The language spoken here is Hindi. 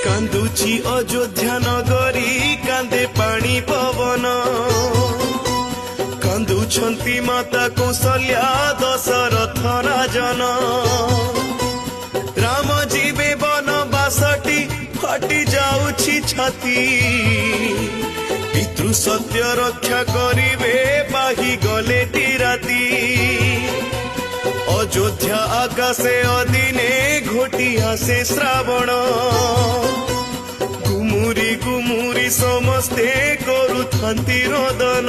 कांदुची अयोध्या नगरी कांदे पानी पवन कांदुछंती माता कौशल्या दशरथ राजन राम जीवे बनवासटी फाटी जाउछि छाती पितृ सत्य रक्षा करिवे बाही गले राती अयोध्या आकाशे अदिने घोटी आसे श्रावण गुमुरी गुमुरी समस्ते करुथांती रोदन।